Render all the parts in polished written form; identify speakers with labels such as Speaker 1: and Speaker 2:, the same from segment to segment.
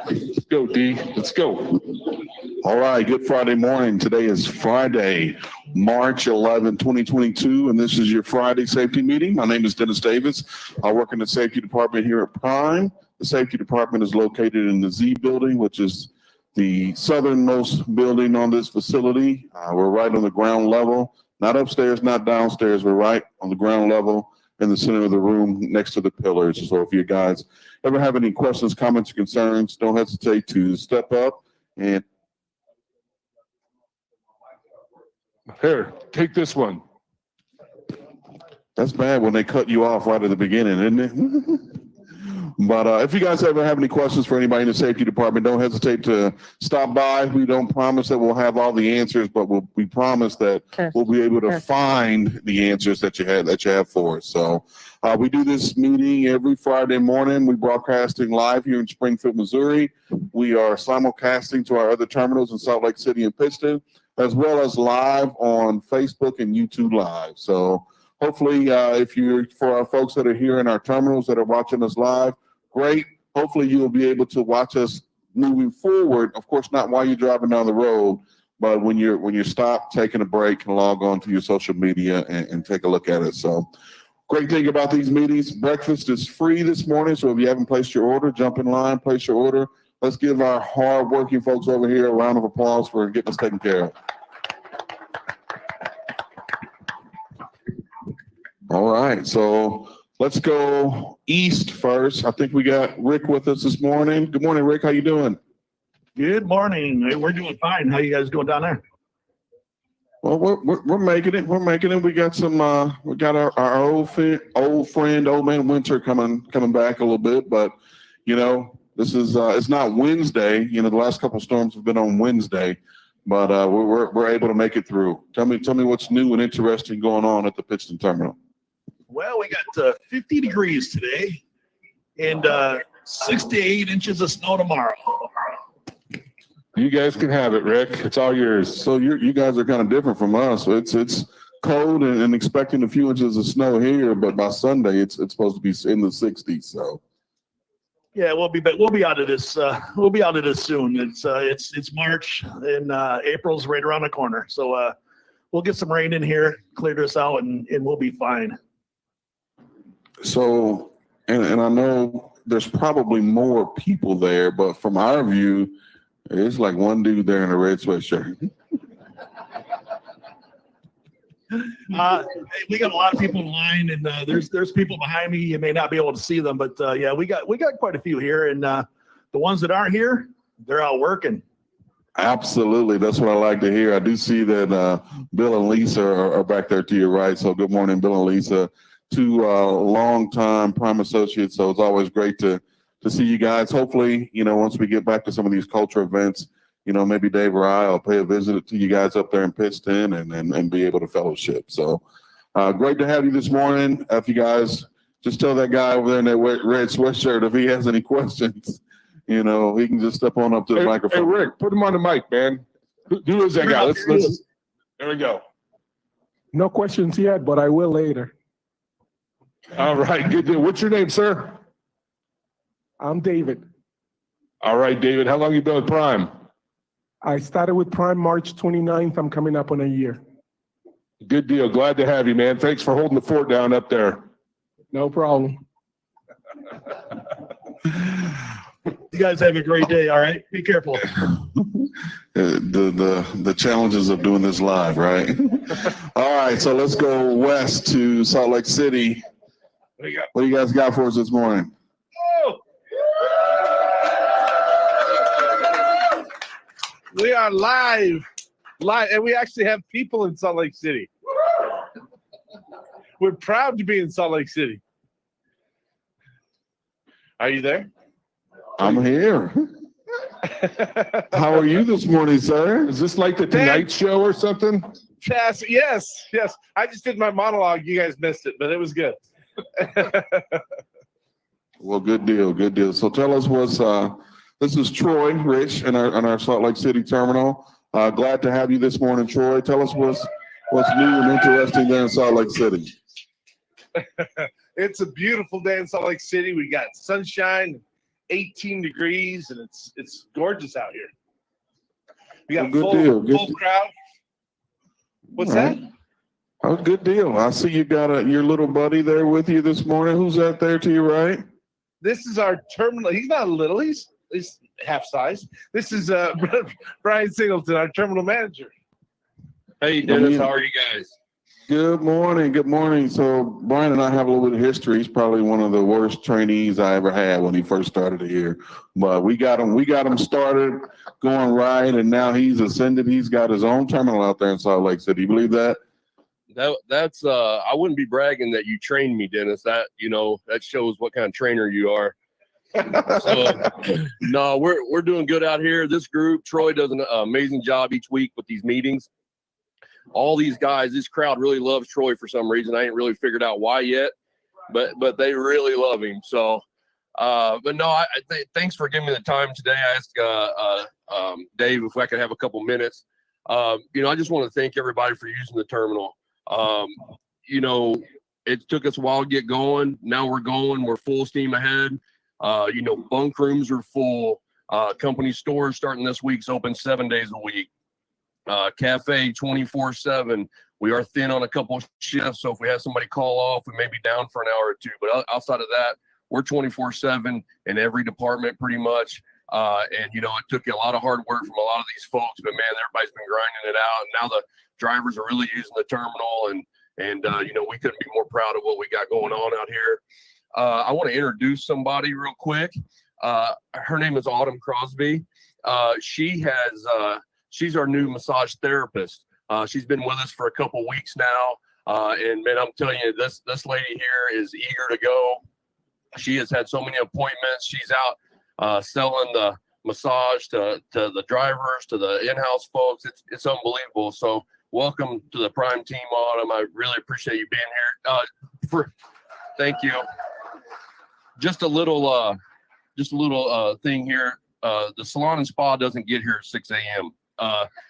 Speaker 1: Let's go, D. Let's go.
Speaker 2: All right, good Friday morning. Today is Friday, March 11, 2022, and this is your Friday safety meeting. My name is Dennis Davis. I work in the safety department here at Prime. The safety department is located in the Z building, which is the southernmost building on this facility. We're right on the ground level, not upstairs, not downstairs. We're right on the ground level in the center of the room next to the pillars. So if you guys ever have any questions, comments, or concerns, don't hesitate to step up and
Speaker 1: Here, take this one.
Speaker 2: That's bad when they cut you off right at the beginning, isn't it? But if you guys ever have any questions for anybody in the safety department, don't hesitate to stop by. We don't promise that we'll have all the answers, but we promise that we'll be able to find the answers that you have for us. So we do this meeting every Friday morning. We're broadcasting live here in Springfield, Missouri. We are simulcasting to our other terminals in Salt Lake City and Pittston, as well as live on Facebook and YouTube Live. So hopefully, for our folks that are here in our terminals that are watching us live, great. Hopefully you will be able to watch us moving forward. Of course, not while you're driving down the road, but when you're stopped, taking a break, and log on to your social media and take a look at it. So great thing about these meetings, breakfast is free this morning. So if you haven't placed your order, jump in line, place your order. Let's give our hard-working folks over here a round of applause for getting us taken care of. All right, so let's go east first. I think we got Rick with us this morning. Good morning, Rick. How you doing?
Speaker 3: Good morning. Hey, we're doing fine. How you guys doing down there?
Speaker 2: Well, we're making it. We're making it. We got some. We got our old friend, Old Man Winter coming back a little bit, but you know. This is it's not Wednesday. You know, the last couple of storms have been on Wednesday, but we're able to make it through. Tell me what's new and interesting going on at the Pittston terminal.
Speaker 3: Well, we got 50 degrees today and 6 to 8 inches of snow tomorrow.
Speaker 1: You guys can have it, Rick. It's all yours.
Speaker 2: So you guys are kind of different from us. It's cold and expecting a few inches of snow here, but by Sunday it's supposed to be in the 60s. So.
Speaker 3: Yeah, we'll be out of this. We'll be out of this soon. It's March and April's right around the corner. So we'll get some rain in here, clear this out, and we'll be fine.
Speaker 2: So, and I know there's probably more people there, but from our view, it's like one dude there in a red sweatshirt.
Speaker 3: We got a lot of people in line, and there's people behind me. You may not be able to see them, but yeah, we got quite a few here, and the ones that aren't here, they're out working. Absolutely,
Speaker 2: that's what I like to hear. I do see that Bill and Lisa are back there to your right. So good morning, Bill and Lisa, two longtime Prime associates. So it's always great to see you guys. Hopefully, you know, once we get back to some of these culture events, you know, maybe Dave or I will pay a visit to you guys up there in Pittston and be able to fellowship. So great to have you this morning. If you guys just tell that guy over there in that red sweatshirt, if he has any questions, you know, he can just step on up to the microphone.
Speaker 1: Hey, Rick, put him on the mic, man. Who is that guy? Let's there we go.
Speaker 4: No questions yet, but I will later.
Speaker 1: All right, good deal. What's your name, sir?
Speaker 4: I'm David.
Speaker 1: All right, David. How long you been with Prime?
Speaker 4: I started with Prime March 29th. I'm coming up on a year.
Speaker 1: Good deal. Glad to have you, man. Thanks for holding the fort down up there.
Speaker 4: No problem.
Speaker 3: You guys have a great day, all right? Be careful.
Speaker 2: The challenges of doing this live, right? All right, so let's go west to Salt Lake City. What do you guys got for us this morning?
Speaker 5: We are live, and we actually have people in Salt Lake City. We're proud to be in Salt Lake City. Are you there?
Speaker 2: I'm here. How are you this morning, sir?
Speaker 1: Is this like the Tonight Show or something?
Speaker 5: Yes. I just did my monologue. You guys missed it, but it was good.
Speaker 2: Well, good deal. So tell us this is Troy Rich in our Salt Lake City terminal. Glad to have you this morning, Troy. Tell us what's new and interesting there in Salt Lake City.
Speaker 5: It's a beautiful day in Salt Lake City. We got sunshine, 18 degrees, and it's gorgeous out here. We got
Speaker 2: Well,
Speaker 5: a
Speaker 2: good
Speaker 5: full
Speaker 2: deal.
Speaker 5: crowd. What's
Speaker 2: All
Speaker 5: that?
Speaker 2: right. Oh, good deal. I see you got your little buddy there with you this morning. Who's that there to your right?
Speaker 5: This is our terminal. He's not little. He's half size. This is Brian Singleton, our terminal manager.
Speaker 6: Hey, Dennis, how are you guys?
Speaker 2: Good morning. Good morning. So Brian and I have a little bit of history. He's probably one of the worst trainees I ever had when he first started here. But we got him started going right, and now he's ascended. He's got his own terminal out there in Salt Lake City. You believe that?
Speaker 6: That's I wouldn't be bragging that you trained me, Dennis. That shows what kind of trainer you are. So no, we're doing good out here. This group, Troy does an amazing job each week with these meetings. All these guys, this crowd really loves Troy for some reason. I ain't really figured out why yet, but they really love him. So, but no, thanks for giving me the time today. I asked Dave if I could have a couple minutes. I just want to thank everybody for using the terminal. It took us a while to get going. Now we're going. We're full steam ahead. Bunk rooms are full. Company stores starting this week's open 7 days a week. Cafe 24/7. We are thin on a couple shifts, so if we have somebody call off, we may be down for an hour or two. But outside of that, we're 24/7 in every department pretty much. It took a lot of hard work from a lot of these folks, but man, everybody's been grinding it out. And now the drivers are really using the terminal, and we couldn't be more proud of what we got going on out here. I want to introduce somebody real quick. Her name is Autumn Crosby. She's our new massage therapist. She's been with us for a couple weeks now. And man, I'm telling you, this lady here is eager to go. She has had so many appointments. She's out selling the massage to the drivers, to the in-house folks. It's unbelievable. So welcome to the Prime team, Autumn. I really appreciate you being here. Thank you. Just a little thing here. The salon and spa doesn't get here at 6 a.m.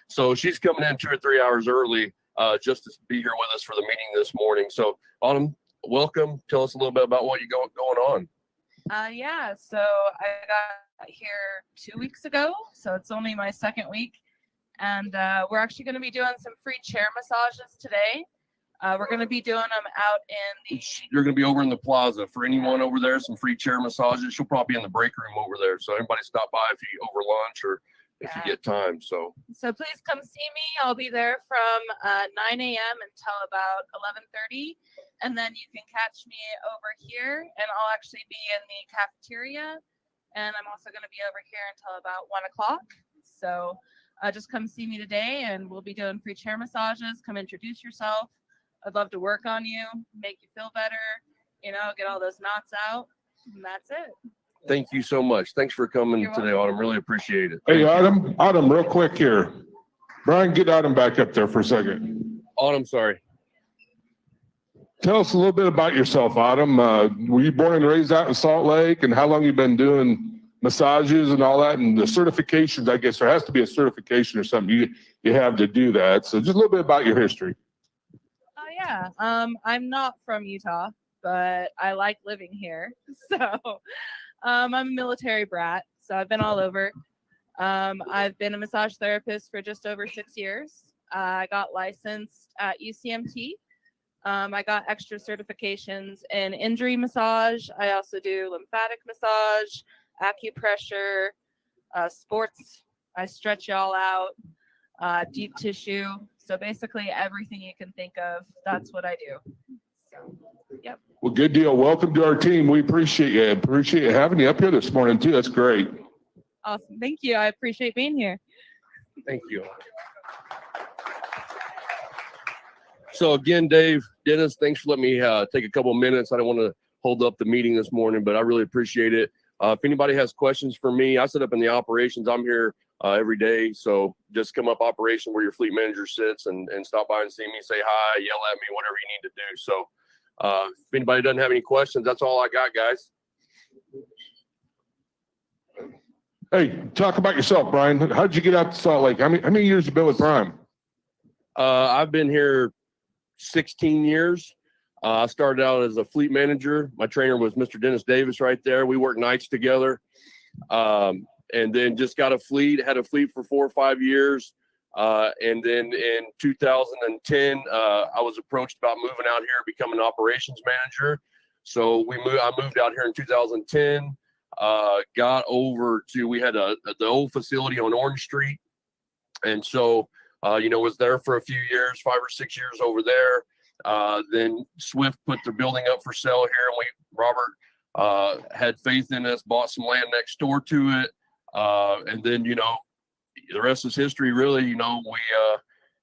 Speaker 6: So she's coming in 2 or 3 hours early just to be here with us for the meeting this morning. So Autumn, welcome. Tell us a little bit about what you got going on.
Speaker 7: So I got here 2 weeks ago, so it's only my second week, and we're actually going to be doing some free chair massages today. We're going to be doing them out in the...
Speaker 6: You're going to be over in the plaza. For anyone over there, some free chair massages. She'll probably be in the break room over there. So everybody stop by if you over lunch or if you get time. So
Speaker 7: please come see me. I'll be there from 9 a.m. until about 11:30. And then you can catch me over here, and I'll actually be in the cafeteria. And I'm also going to be over here until about 1 o'clock. So just come see me today, and we'll be doing free chair massages. Come introduce yourself. I'd love to work on you, make you feel better, get all those knots out. And that's it.
Speaker 6: thank you so much. Thanks for coming today, Autumn. Really appreciate it.
Speaker 1: Hey, Autumn, real quick here. Brian, get Autumn back up there for a second.
Speaker 6: Autumn, sorry.
Speaker 1: Tell us a little bit about yourself, Autumn. Were you born and raised out in Salt Lake, and how long you been doing massages and all that, and the certifications? I guess there has to be a certification or something you have to do that. So just a little bit about your history.
Speaker 7: I'm not from Utah, but I like living here. So I'm a military brat, so I've been all over. I've been a massage therapist for just over 6 years. I got licensed at UCMT. I got extra certifications in injury massage. I also do lymphatic massage, acupressure, sports. I stretch y'all out, deep tissue. So basically everything you can think of, that's what I do. So, yep.
Speaker 1: Well, good deal. Welcome to our team. We appreciate you. Appreciate having you up here this morning too. That's great.
Speaker 7: Awesome. Thank you. I appreciate being here.
Speaker 6: Thank you. So again, Dave, Dennis, thanks for letting me take a couple of minutes. I don't want to hold up the meeting this morning, but I really appreciate it. If anybody has questions for me, I sit up in the operations. I'm here every day. So just come up operation where your fleet manager sits and stop by and see me, say hi, yell at me, whatever you need to do. So if anybody doesn't have any questions, that's all I got, guys.
Speaker 1: Hey, talk about yourself, Brian. How did you get out to Salt Lake? How many years you been with Prime?
Speaker 6: I've been here 16 years. I started out as a fleet manager. My trainer was Mr. Dennis Davis right there. We worked nights together. And then just got a fleet, had a fleet for 4 or 5 years. And then in 2010, I was approached about moving out here, becoming an operations manager. So I moved out here in 2010, got over to, we had the old facility on Orange Street. And so, was there for a few years, 5 or 6 years over there. Then Swift put their building up for sale here, and Robert had faith in us, bought some land next door to it. And then, the rest is history, really.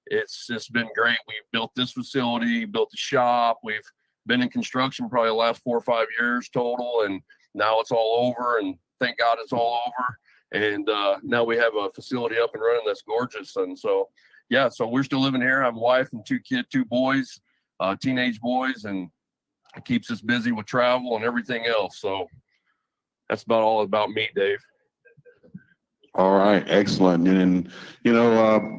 Speaker 6: It's just been great. We built this facility, built the shop. We've been in construction probably the last 4 or 5 years total, and now it's all over, and thank God it's all over. And now we have a facility up and running that's gorgeous. And so, yeah, so we're still living here. I have a wife and 2 boys, teenage boys, and it keeps us busy with travel and everything else. So that's about all about me, Dave.
Speaker 2: All right, excellent. And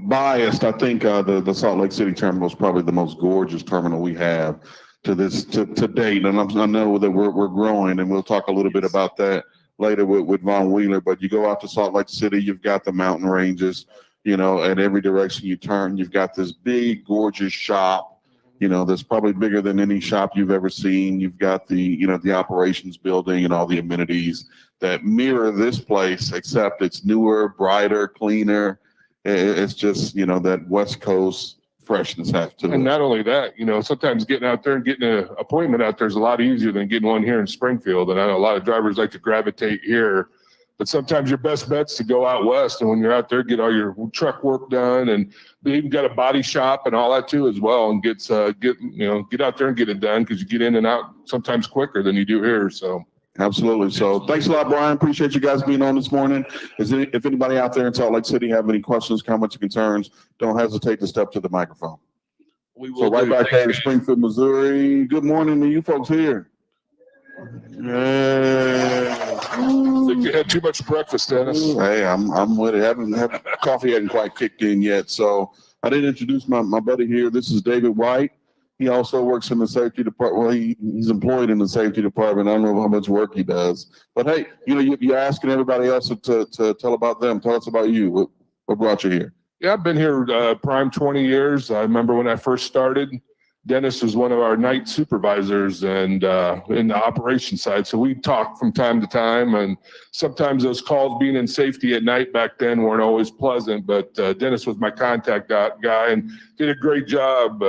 Speaker 2: biased, I think the Salt Lake City terminal is probably the most gorgeous terminal we have to date. And I know that we're growing, and we'll talk a little bit about that later with Vonwiller. But you go out to Salt Lake City, you've got the mountain ranges. At every direction you turn, you've got this big, gorgeous shop. That's probably bigger than any shop you've ever seen. You've got the operations building and all the amenities that mirror this place, except it's newer, brighter, cleaner. It's just, that West Coast freshness has to it.
Speaker 1: And not only that, sometimes getting out there and getting an appointment out there is a lot easier than getting one here in Springfield. And I know a lot of drivers like to gravitate here, but sometimes your best bet's to go out west. And when you're out there, get all your truck work done, and they even got a body shop and all that too as well. And get out there and get it done, because you get in and out sometimes quicker than you do here. So.
Speaker 2: Absolutely. So thanks a lot, Brian. Appreciate you guys being on this morning. If anybody out there in Salt Lake City have any questions, comments, or concerns, don't hesitate to step to the microphone.
Speaker 6: We will.
Speaker 2: So right back here in Springfield, Missouri. Good morning to you folks here. Yeah.
Speaker 1: I think you had too much breakfast, Dennis.
Speaker 2: Hey, I'm with it. Coffee hadn't quite kicked in yet. So I didn't introduce my buddy here. This is David White. He also works in the safety department. Well, he's employed in the safety department. I don't know how much work he does. But hey, you're asking everybody else to tell about them. Tell us about you. What brought you here?
Speaker 1: Yeah, I've been here prime 20 years. I remember when I first started, Dennis was one of our night supervisors and in the operation side. So we talked from time to time, and sometimes those calls being in safety at night back then weren't always pleasant. But Dennis was my contact guy and did a great job.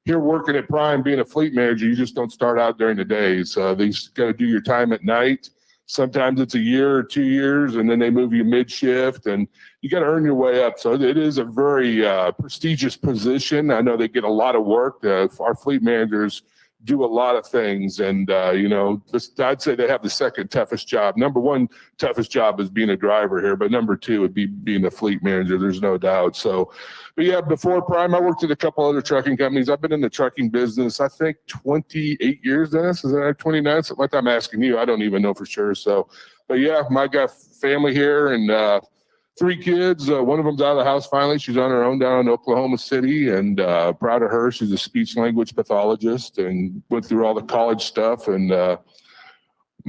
Speaker 1: Here working at Prime, being a fleet manager, you just don't start out during the days. They got to do your time at night. Sometimes it's a year or 2 years, and then they move you mid-shift, and you got to earn your way up. So it is a very prestigious position. I know they get a lot of work. Our fleet managers do a lot of things, and I'd say they have the second toughest job. Number one toughest job is being a driver here, but number two would be being a fleet manager. There's no doubt. So, but yeah, before Prime, I worked at a couple other trucking companies. I've been in the trucking business, I think 28 years, Dennis. Is that 29? Something like that. I'm asking you. I don't even know for sure. So, but yeah, my got family here and 3 kids. One of them's out of the house finally. She's on her own down in Oklahoma City, and proud of her. She's a speech language pathologist and went through all the college stuff. And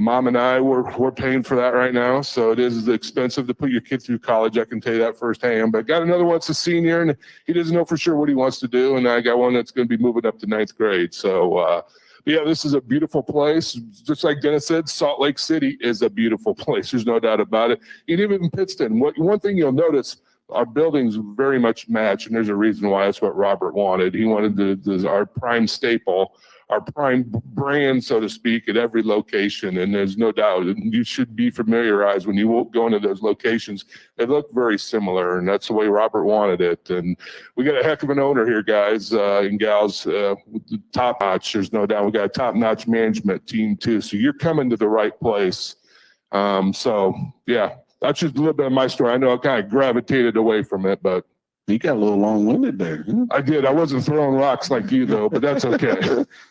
Speaker 1: Mom and I, we're paying for that right now. So it is expensive to put your kid through college. I can tell you that firsthand. But got another one that's a senior, and he doesn't know for sure what he wants to do. And I got one that's going to be moving up to 9th grade. So yeah, this is a beautiful place. Just like Dennis said, Salt Lake City is a beautiful place. There's no doubt about it. And even in Pittston, one thing you'll notice, our buildings very much match, and there's a reason why. That's what Robert wanted. He wanted our prime staple, our prime brand, so to speak, at every location. And there's no doubt, you should be familiarized when you go into those locations. They look very similar, and that's the way Robert wanted it. And we got a heck of an owner here, guys and gals, top notch. There's no doubt. We got a top notch management team too. So you're coming to the right place. So yeah, that's just a little bit of my story. I know I kind of gravitated away from it, but
Speaker 2: You got a little long-winded there.
Speaker 1: I did. I wasn't throwing rocks like you, though, but that's okay.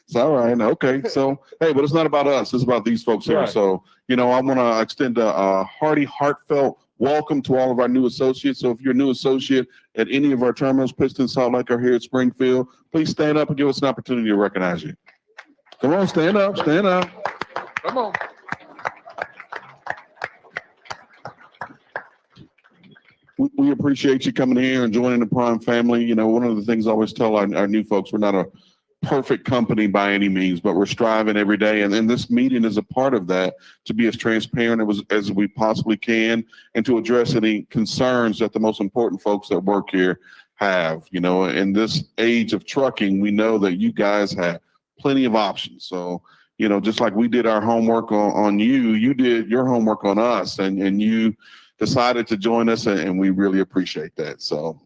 Speaker 2: It's all right. Okay. So, hey, but it's not about us. It's about these folks here.
Speaker 1: Right.
Speaker 2: So, I want to extend a hearty, heartfelt welcome to all of our new associates. So if you're a new associate at any of our terminals, Pittston, Salt Lake, or here at Springfield, please stand up and give us an opportunity to recognize you. Come on, stand up, stand up.
Speaker 1: Come on.
Speaker 2: We appreciate you coming here and joining the Prime family. You know, one of the things I always tell our new folks, we're not a perfect company by any means, but we're striving every day. And this meeting is a part of that, to be as transparent as we possibly can and to address any concerns that the most important folks that work here have. You know, in this age of trucking, we know that you guys have plenty of options. So, you know, just like we did our homework on you, you did your homework on us, and you decided to join us, and we really appreciate that. So,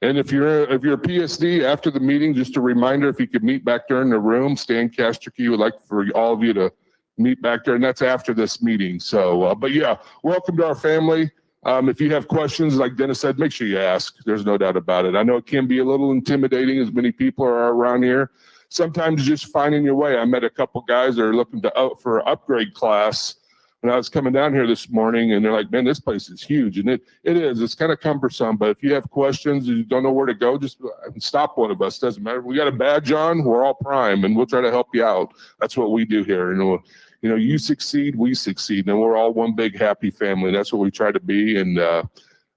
Speaker 1: And if you're a PSD after the meeting, just a reminder, if you could meet back there in the room, Stan Kasterke would like for all of you to meet back there, and that's after this meeting. So, but yeah, welcome to our family. If you have questions, like Dennis said, make sure you ask. There's no doubt about it. I know it can be a little intimidating, as many people are around here. Sometimes just finding your way. I met a couple guys that are looking for an upgrade class when I was coming down here this morning, and they're like, man, this place is huge. And it is. It's kind of cumbersome, but if you have questions and you don't know where to go, just stop one of us. Doesn't matter. We got a badge on. We're all Prime, and we'll try to help you out. That's what we do here. And you know, you succeed, we succeed, and we're all one big happy family. That's what we try to be. And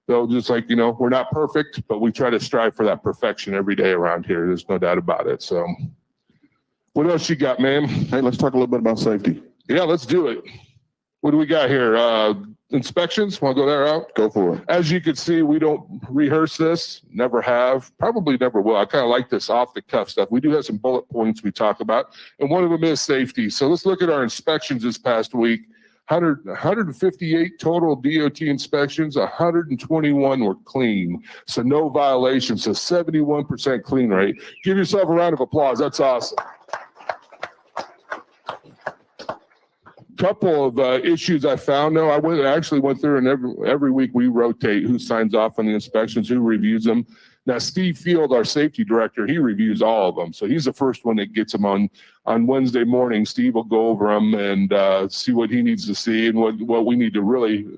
Speaker 1: so just like, you know, we're not perfect, but we try to strive for that perfection every day around here. There's no doubt about it. So what else you got, ma'am?
Speaker 2: hey, let's talk a little bit about safety.
Speaker 1: Yeah, let's do it. What do we got here? Inspections, want to go that route?
Speaker 2: Go for it.
Speaker 1: As you can see, we don't rehearse this, never have, probably never will. I kind of like this off the cuff stuff. We do have some bullet points we talk about, and one of them is safety. So let's look at our inspections this past week. 158 total DOT inspections, 121 were clean. So no violations, so 71% clean rate. Give yourself a round of applause. That's awesome. Couple of issues I found though. I actually went through, and every week we rotate who signs off on the inspections, who reviews them. Now Steve Field, our safety director, he reviews all of them. So he's the first one that gets them on Wednesday morning. Steve will go over them and see what he needs to see and what we need to really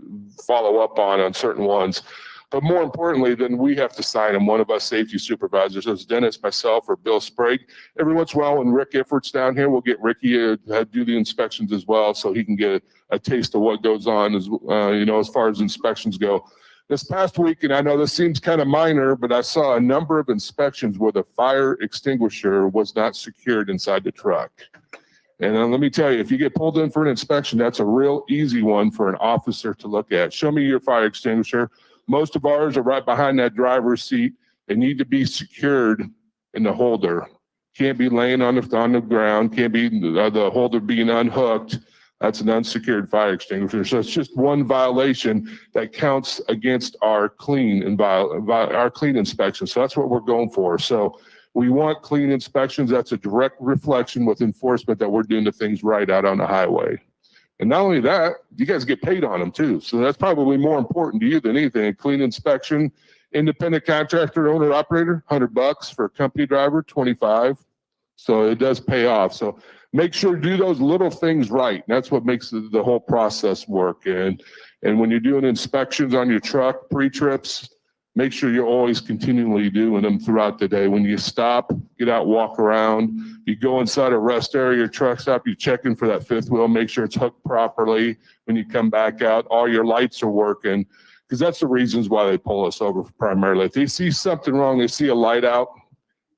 Speaker 1: follow up on certain ones. But more importantly, then we have to sign them. One of us safety supervisors, as Dennis, myself, or Bill Sprague. Every once in a while, when Rick Iffort's down here, we'll get Ricky to do the inspections as well, so he can get a taste of what goes on, as you know, as far as inspections go. This past week, and I know this seems kind of minor, but I saw a number of inspections where the fire extinguisher was not secured inside the truck. And let me tell you, if you get pulled in for an inspection, that's a real easy one for an officer to look at. Show me your fire extinguisher. Most of ours are right behind that driver's seat. They need to be secured in the holder. Can't be laying on the ground. Can't be the holder being unhooked. That's an unsecured fire extinguisher. So it's just one violation that counts against our clean inspection. So that's what we're going for. So we want clean inspections. That's a direct reflection with enforcement that we're doing the things right out on the highway. And not only that, you guys get paid on them too. So that's probably more important to you than anything. A clean inspection, independent contractor, owner, operator, $100 for a company driver, 25. So it does pay off. So make sure to do those little things right. That's what makes the whole process work. And when you're doing inspections on your truck, pre-trips, make sure you're always continually doing them throughout the day. When you stop, get out, walk around. You go inside a rest area, your truck stop, you're checking for that fifth wheel, make sure it's hooked properly. When you come back out, all your lights are working, because that's the reasons why they pull us over primarily. If they see something wrong, they see a light out,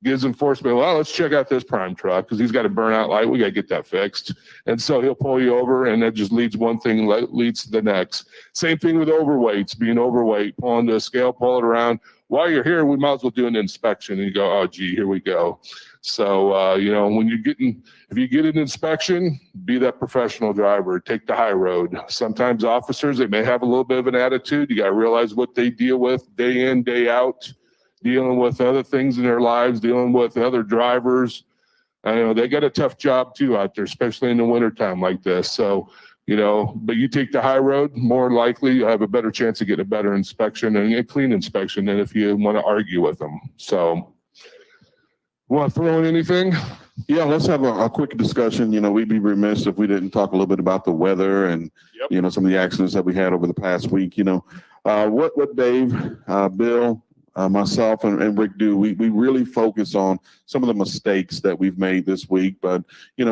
Speaker 1: gives enforcement, well, let's check out this Prime truck because he's got a burnout light. We got to get that fixed. And so he'll pull you over, and that just leads one thing, leads to the next. Same thing with overweights, being overweight, pulling the scale, pull it around. While you're here, we might as well do an inspection. And you go, oh, gee, here we go. So, you know, when if you get an inspection, be that professional driver, take the high road. Sometimes officers, they may have a little bit of an attitude. You got to realize what they deal with day in, day out. Dealing with other things in their lives, dealing with other drivers. I know they got a tough job too out there, especially in the wintertime like this. So, you know, but you take the high road, more likely you have a better chance of getting a better inspection and a clean inspection than if you want to argue with them. So, want to throw in anything?
Speaker 2: Yeah, let's have a quick discussion. You know, we'd be remiss if we didn't talk a little bit about the weather and, you know, some of the accidents that we had over the past week. You know, what Dave, Bill, myself and Rick do, we really focus on some of the mistakes that we've made this week. But,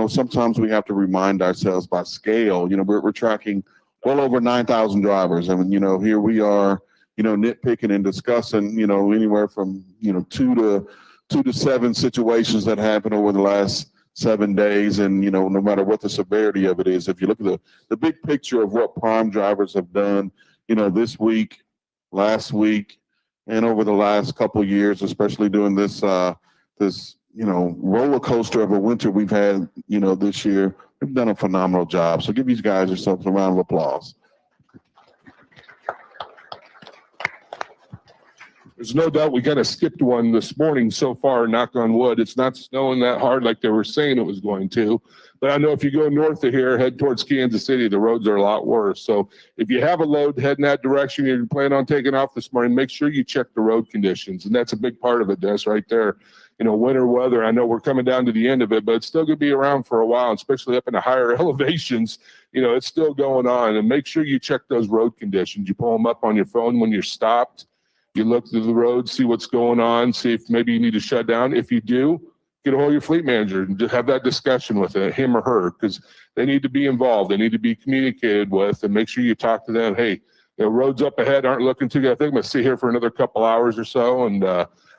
Speaker 2: sometimes we have to remind ourselves by scale, we're tracking well over 9,000 drivers. I mean, here we are, nitpicking and discussing, anywhere from, 2 to 7 situations that happened over the last 7 days. And, no matter what the severity of it is, if you look at the big picture of what prime drivers have done, this week, last week, and over the last couple of years, especially during this roller coaster of a winter we've had, this year, we've done a phenomenal job. So give these guys yourselves a round of applause.
Speaker 1: There's no doubt we kind of skipped one this morning so far, knock on wood. It's not snowing that hard like they were saying it was going to. But I know if you go north of here, head towards Kansas City, the roads are a lot worse. So if you have a load heading that direction, you're planning on taking off this morning, make sure you check the road conditions. And that's a big part of it, Dennis, right there. Winter weather, I know we're coming down to the end of it, but it's still going to be around for a while, especially up in the higher elevations. It's still going on. And make sure you check those road conditions. You pull them up on your phone when you're stopped. You look through the road, see what's going on, see if maybe you need to shut down. If you do, get a hold of your fleet manager and have that discussion with him or her, because they need to be involved. They need to be communicated with, and make sure you talk to them. Hey, the roads up ahead aren't looking too good. I think I'm going to sit here for another couple hours or so, and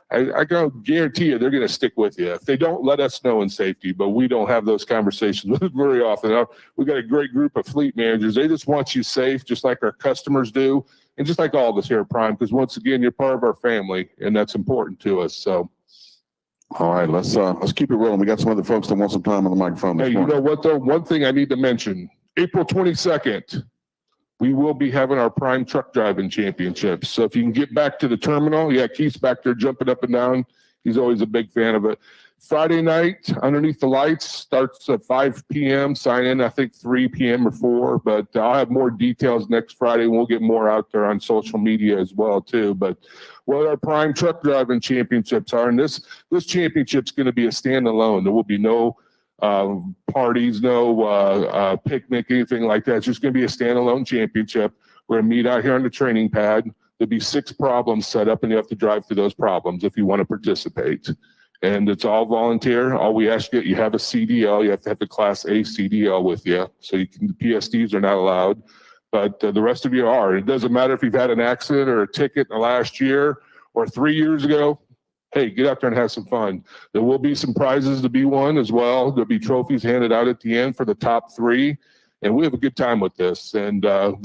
Speaker 1: I can guarantee you they're going to stick with you. If they don't, let us know in safety, but we don't have those conversations very often. We've got a great group of fleet managers. They just want you safe, just like our customers do. And just like all of us here at Prime, because once again, you're part of our family, and that's important to us. So,
Speaker 2: all right, let's keep it rolling. We got some other folks that want some time on the microphone this
Speaker 1: hey,
Speaker 2: morning.
Speaker 1: you know what though? One thing I need to mention: April 22nd, we will be having our Prime Truck Driving Championships. So if you can get back to the terminal, Keith's back there jumping up and down. He's always a big fan of it. Friday night, underneath the lights, starts at 5 p.m. Sign in, I think 3 p.m. or 4. But I'll have more details next Friday. We'll get more out there on social media as well, too. But what our Prime Truck Driving Championships are, and this championship's going to be a standalone. There will be no parties, no picnic, anything like that. It's just going to be a standalone championship. We're going to meet out here on the training pad. There'll be 6 problems set up, and you have to drive through those problems if you want to participate. And it's all volunteer. All we ask you have a CDL. You have to have the Class A CDL with you. So the PSDs are not allowed, but the rest of you are. It doesn't matter if you've had an accident or a ticket in the last year or 3 years ago. Hey, get out there and have some fun. There will be some prizes to be won as well. There'll be trophies handed out at the end for the top 3. And we have a good time with this. And go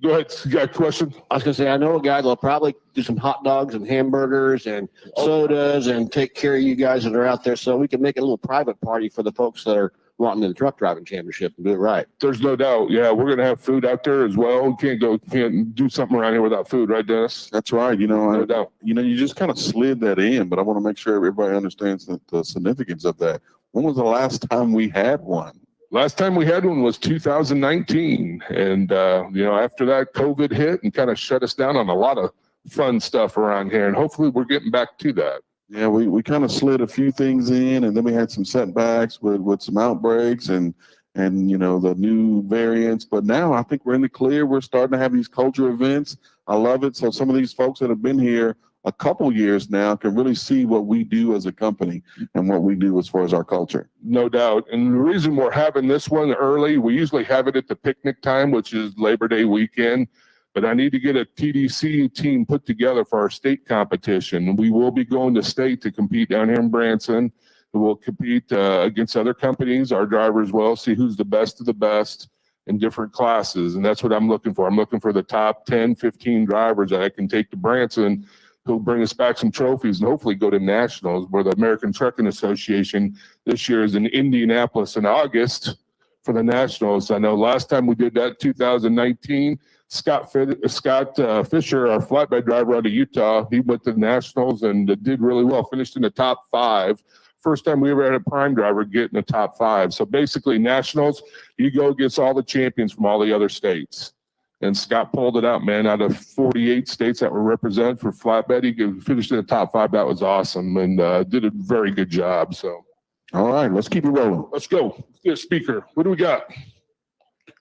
Speaker 1: ahead. You got a question?
Speaker 8: I was going to say, I know a guy that'll probably do some hot dogs and hamburgers and sodas and take care of you guys that are out there, so we can make a little private party for the folks that are wanting the truck driving championship and do it right.
Speaker 1: There's no doubt. Yeah, we're going to have food out there as well. We can't do something around here without food, right, Dennis?
Speaker 2: That's right.
Speaker 1: No doubt.
Speaker 2: You just kind of slid that in, but I want to make sure everybody understands the significance of that. When was the last time we had one?
Speaker 1: Last time we had one was 2019. And, after that, COVID hit and kind of shut us down on a lot of fun stuff around here. And hopefully we're getting back to that.
Speaker 2: Yeah, we kind of slid a few things in, and then we had some setbacks with some outbreaks and the new variants. But now I think we're in the clear. We're starting to have these culture events. I love it. So some of these folks that have been here a couple years now can really see what we do as a company and what we do as far as our culture.
Speaker 1: No doubt. And the reason we're having this one early, we usually have it at the picnic time, which is Labor Day weekend. But I need to get a TDC team put together for our state competition. We will be going to state to compete down here in Branson. We'll compete against other companies. Our drivers will see who's the best of the best in different classes. And that's what I'm looking for. I'm looking for the top 10, 15 drivers that I can take to Branson who'll bring us back some trophies and hopefully go to nationals, where the American Trucking Association this year is in Indianapolis in August for the nationals. I know last time we did that, 2019, Scott Fisher, our flatbed driver out of Utah, he went to the nationals and did really well, finished in the top 5. First time we ever had a prime driver get in the top 5. So basically nationals, you go against all the champions from all the other states. And Scott pulled it out, man. Out of 48 states that were represented for flatbed, he finished in the top 5. That was awesome, and did a very good job. So,
Speaker 2: all right, let's keep it rolling.
Speaker 1: Let's go. Let's get a speaker. What do we got?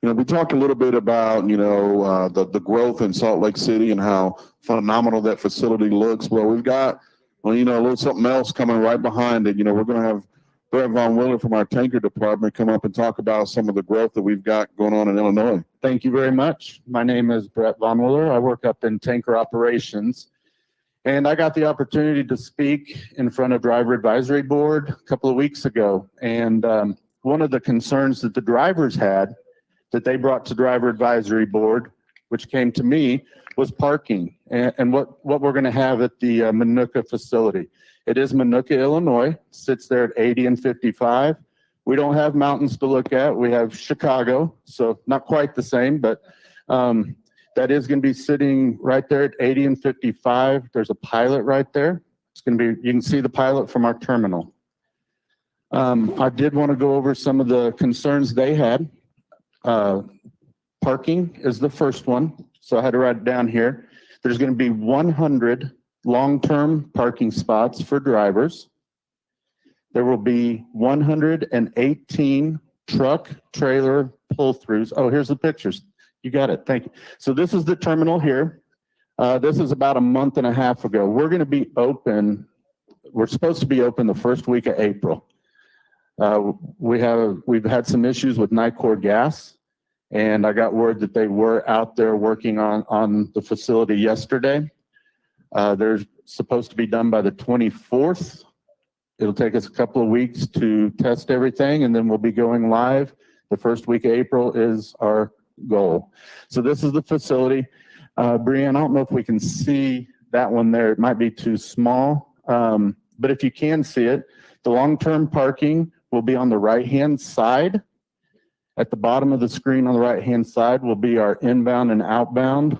Speaker 2: We talked a little bit about, the growth in Salt Lake City and how phenomenal that facility looks. Well, we've got, a little something else coming right behind it. We're going to have Brett Vonwiller from our tanker department come up and talk about some of the growth that we've got going on in Illinois.
Speaker 9: Thank you very much. My name is Brett Vonwiller. I work up in tanker operations. And I got the opportunity to speak in front of Driver Advisory Board a couple of weeks ago. And one of the concerns that the drivers had that they brought to Driver Advisory Board, which came to me, was parking and what we're going to have at the Moenkhoff facility. It is Moenkhoff, Illinois, sits there at 80 and 55. We don't have mountains to look at. We have Chicago, so not quite the same, but that is going to be sitting right there at 80 and 55. There's a pilot right there. It's going to be, you can see the pilot from our terminal. I did want to go over some of the concerns they had. Parking is the first one, so I had to write it down here. There's going to be 100 long-term parking spots for drivers. There will be 118 truck trailer pull-throughs. Oh, here's the pictures. You got it. Thank you. So this is the terminal here. This is about a month and a half ago. We're going to be open. We're supposed to be open the first week of April. We've had some issues with Nicor Gas, and I got word that they were out there working on the facility yesterday. They're supposed to be done by the 24th. It'll take us a couple of weeks to test everything, and then we'll be going live. The first week of April is our goal. So this is the facility. Brianne, I don't know if we can see that one there. It might be too small, but if you can see it, the long-term parking will be on the right-hand side. At the bottom of the screen on the right-hand side will be our inbound and outbound.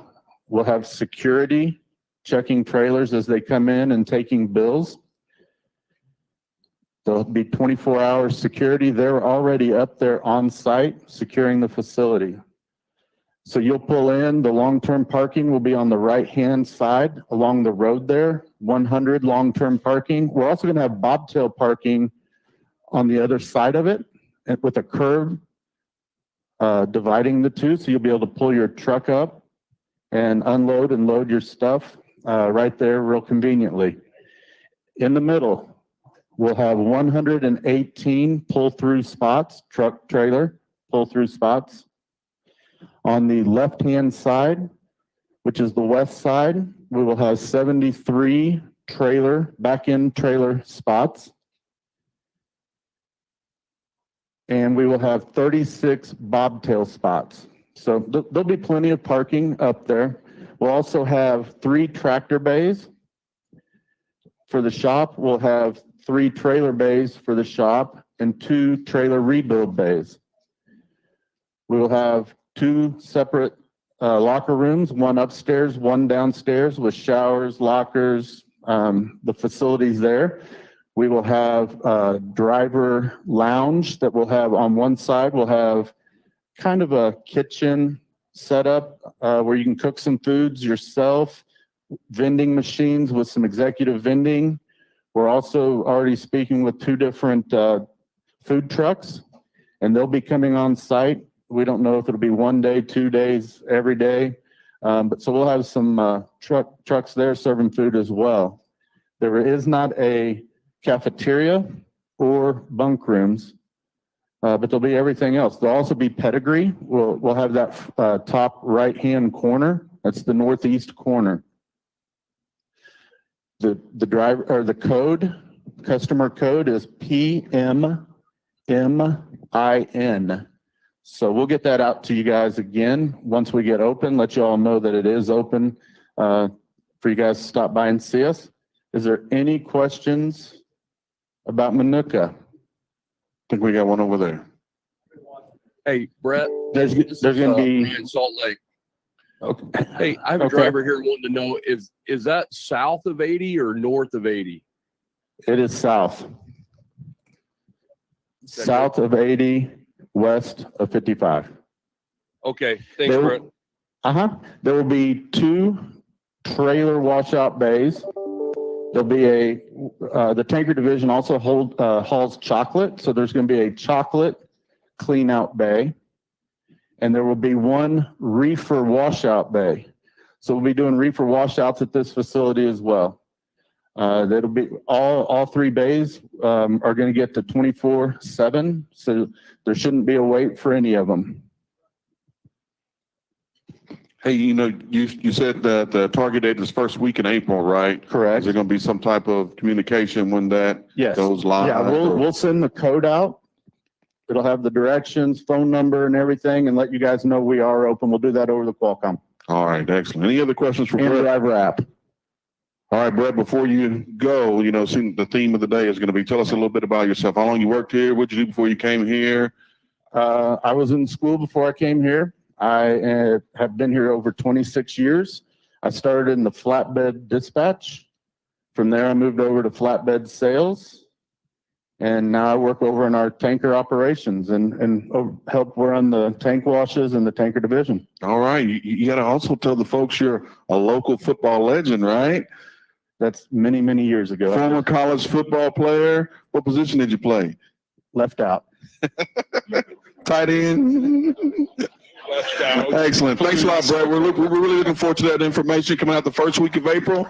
Speaker 9: We'll have security checking trailers as they come in and taking bills. There'll be 24-hour security. They're already up there on site securing the facility. So you'll pull in, the long-term parking will be on the right-hand side along the road there, 100 long-term parking. We're also going to have bobtail parking on the other side of it with a curb dividing the two. So you'll be able to pull your truck up and unload and load your stuff right there real conveniently. In the middle, we'll have 118 pull-through spots, truck trailer pull-through spots. On the left-hand side, which is the west side, we will have 73 back-end trailer spots. And we will have 36 bobtail spots. So there'll be plenty of parking up there. We'll also have 3 tractor bays for the shop. We'll have 3 trailer bays for the shop and 2 trailer rebuild bays. We will have 2 separate locker rooms, one upstairs, one downstairs with showers, lockers, the facilities there. We will have a driver lounge that we'll have on one side. We'll have kind of a kitchen setup where you can cook some foods yourself, vending machines with some executive vending. We're also already speaking with 2 different food trucks, and they'll be coming on site. We don't know if it'll be 1 day, 2 days, every day. But so we'll have some trucks there serving food as well. There is not a cafeteria or bunk rooms, but there'll be everything else. There'll also be pedigree. We'll have that top right-hand corner. That's the northeast corner. The driver or the code, customer code is PMMIN. So we'll get that out to you guys again once we get open, let you all know that it is open for you guys to stop by and see us. Is there any questions about Moenkhoff?
Speaker 2: I think we got one over there.
Speaker 6: Hey, Brett.
Speaker 9: There's
Speaker 6: this
Speaker 9: going to
Speaker 6: is,
Speaker 9: be
Speaker 6: in Salt Lake.
Speaker 9: okay.
Speaker 6: Hey, I have a
Speaker 9: Okay.
Speaker 6: driver here wanting to know, is that south of 80 or north of 80?
Speaker 9: It is south. South of 80, west of 55.
Speaker 6: Okay, thanks,
Speaker 9: There-
Speaker 6: Brett.
Speaker 9: There will be 2 trailer washout bays. There'll be the tanker division also hauls chocolate. So there's going to be a chocolate clean out bay. and there will be one reefer washout bay. So we'll be doing reefer washouts at this facility as well. That'll be all three bays are going to get to 24/7, so there shouldn't be a wait for any of them.
Speaker 2: Hey, you said that the target date is first week in April, right?
Speaker 9: Correct.
Speaker 2: Is there going to be some type of communication when that
Speaker 9: Yes.
Speaker 2: goes live?
Speaker 9: Yeah, we'll send the code out. It'll have the directions, phone number, and everything, and let you guys know we are open. We'll do that over the Qualcomm
Speaker 2: All right, excellent. Any other questions for
Speaker 9: and
Speaker 2: Brett?
Speaker 9: driver app.
Speaker 2: All right, Brett, before you go, the theme of the day is going to be, tell us a little bit about yourself. How long you worked here? What'd you do before you came here?
Speaker 9: I was in school before I came here. I have been here over 26 years. I started in the flatbed dispatch. From there, I moved over to flatbed sales. And now I work over in our tanker operations and help run the tank washes and the tanker division.
Speaker 2: All right. You got to also tell the folks you're a local football legend, right?
Speaker 9: That's many, many years ago.
Speaker 2: Former college football player. What position did you play?
Speaker 9: Left out.
Speaker 2: Tight end. Excellent. Thanks a lot, Brett. We're really looking forward to that information coming out the first week of April.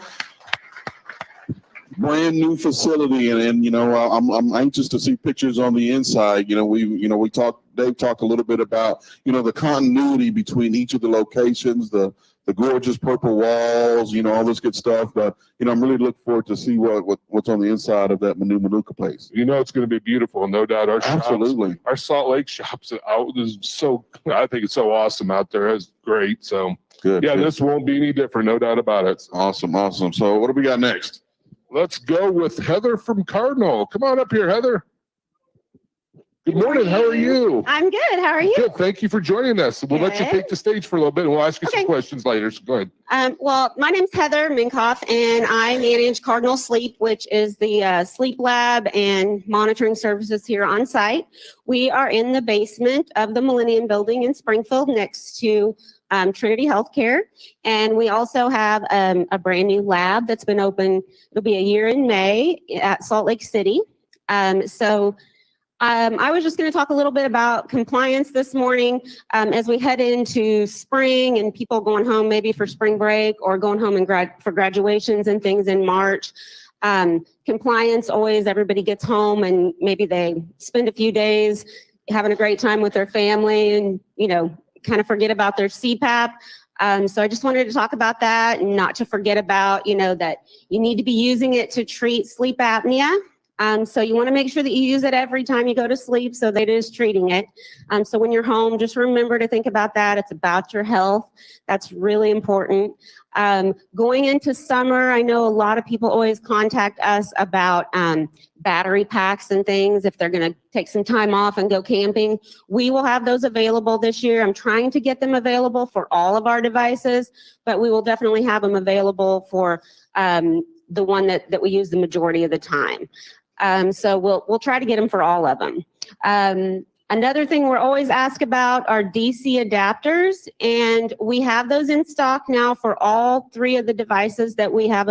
Speaker 2: Brand new facility, and I'm anxious to see pictures on the inside. Dave talked a little bit about the continuity between each of the locations, the gorgeous purple walls, all this good stuff. But I'm really looking forward to see what's on the inside of that new Manuka place.
Speaker 1: It's going to be beautiful, no doubt.
Speaker 2: Absolutely.
Speaker 1: Our Salt Lake shops out is I think it's so awesome out there. It's great. So
Speaker 2: Good.
Speaker 1: yeah, this won't be any different, no doubt about it.
Speaker 2: Awesome. So what do we got next?
Speaker 1: Let's go with Heather from Cardinal. Come on up here, Heather. Good morning. How are you?
Speaker 10: I'm good. How are you?
Speaker 1: Good. Thank you for joining us. We'll let you
Speaker 10: Good.
Speaker 1: take the stage for a little bit, and we'll ask you
Speaker 10: Okay.
Speaker 1: some questions later. So go ahead.
Speaker 10: Well, my name's Heather Moenkhoff, and I manage Cardinal Sleep, which is the sleep lab and monitoring services here on site. We are in the basement of the Millennium Building in Springfield next to Trinity Healthcare. And we also have a brand new lab that's been open. It'll be a year in May at Salt Lake City. I was just going to talk a little bit about compliance this morning as we head into spring and people going home maybe for spring break or going home and for graduations and things in March. Compliance, always everybody gets home and maybe they spend a few days having a great time with their family and, kind of forget about their CPAP. So I just wanted to talk about that and not to forget about, that you need to be using it to treat sleep apnea. So you want to make sure that you use it every time you go to sleep so that it is treating it. So when you're home, just remember to think about that. It's about your health. That's really important. Going into summer, I know a lot of people always contact us about battery packs and things if they're going to take some time off and go camping. We will have those available this year. I'm trying to get them available for all of our devices, but we will definitely have them available for the one that we use the majority of the time. So we'll try to get them for all of them. Another thing we're always asked about are DC adapters, and we have those in stock now for all three of the devices that we have